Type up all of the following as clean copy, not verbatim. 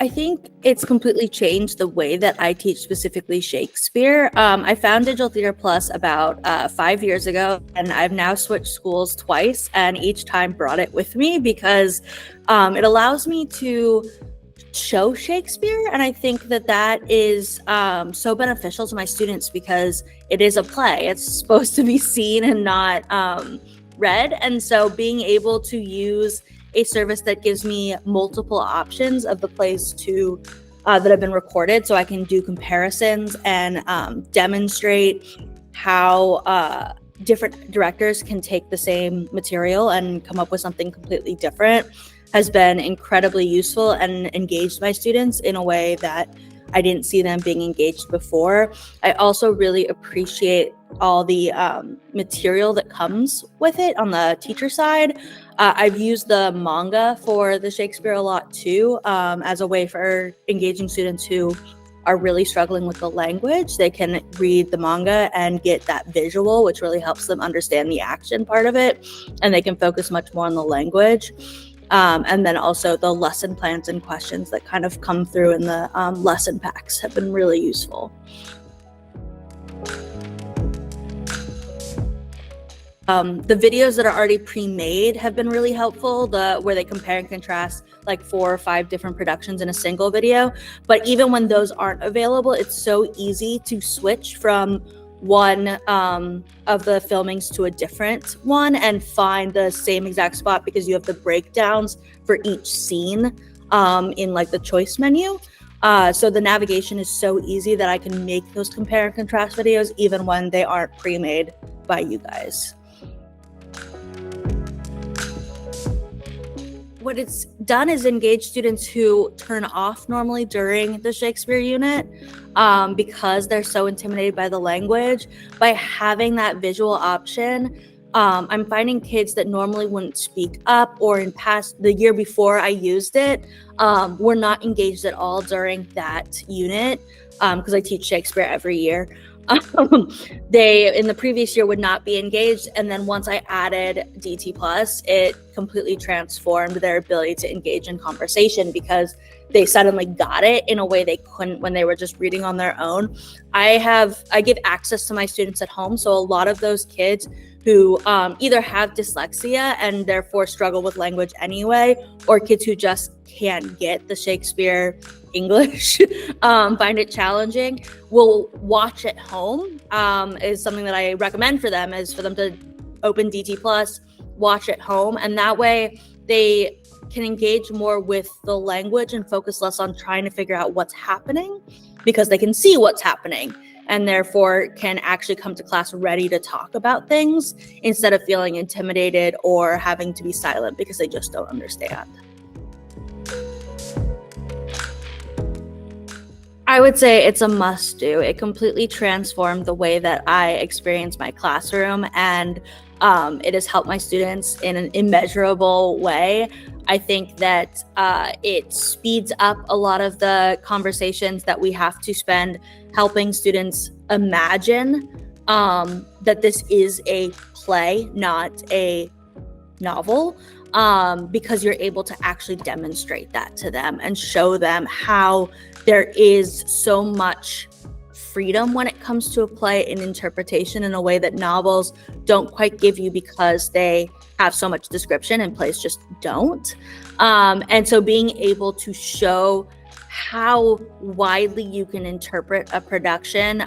I think it's completely changed the way that I teach specifically Shakespeare. I found Digital Theater Plus about 5 years ago, and I've now switched schools twice, and each time brought it with me because it allows me to show Shakespeare. And I think that that is so beneficial to my students because it is a play. It's supposed to be seen and not read. And so being able to use a service that gives me multiple options of the plays to that have been recorded, so I can do comparisons and demonstrate how different directors can take the same material and come up with something completely different, has been incredibly useful and engaged my students in a way that I didn't see them being engaged before. I also really appreciate all the material that comes with it on the teacher side. I've used the manga for the Shakespeare a lot too, as a way for engaging students who are really struggling with the language. They can read the manga and get that visual, which really helps them understand the action part of it, and they can focus much more on the language. And then also the lesson plans and questions that kind of come through in the lesson packs have been really useful. The videos that are already pre-made have been really helpful, where they compare and contrast like 4 or 5 different productions in a single video. But even when those aren't available, it's so easy to switch from one of the filmings to a different one and find the same exact spot because you have the breakdowns for each scene in like the choice menu. So the navigation is so easy that I can make those compare and contrast videos even when they aren't pre-made by you guys. What it's done is engage students who turn off normally during the Shakespeare unit because they're so intimidated by the language. By having that visual option, I'm finding kids that normally wouldn't speak up, or in the year before I used it, were not engaged at all during that unit because I teach Shakespeare every year. They in the previous year would not be engaged, and then once I added DT Plus, it completely transformed their ability to engage in conversation because they suddenly got it in a way they couldn't when they were just reading on their own. I give access to my students at home, so a lot of those kids who either have dyslexia and therefore struggle with language anyway, or kids who just can't get the Shakespeare English, find it challenging, will watch at home, is something that I recommend for them, is for them to open DT Plus, watch at home, and that way they can engage more with the language and focus less on trying to figure out what's happening because they can see what's happening and therefore can actually come to class ready to talk about things instead of feeling intimidated or having to be silent because they just don't understand. I would say it's a must do. It completely transformed the way that I experience my classroom, and it has helped my students in an immeasurable way. I think that it speeds up a lot of the conversations that we have to spend helping students imagine that this is a play, not a novel, because you're able to actually demonstrate that to them and show them how there is so much freedom when it comes to a play and interpretation in a way that novels don't quite give you because they have so much description and plays just don't. And so being able to show how widely you can interpret a production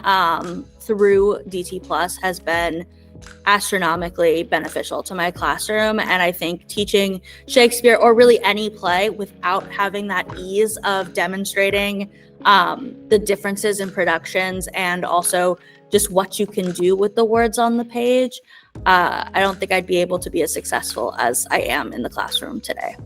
through DT Plus has been astronomically beneficial to my classroom. And I think teaching Shakespeare, or really any play, without having that ease of demonstrating the differences in productions and also just what you can do with the words on the page, I don't think I'd be able to be as successful as I am in the classroom today.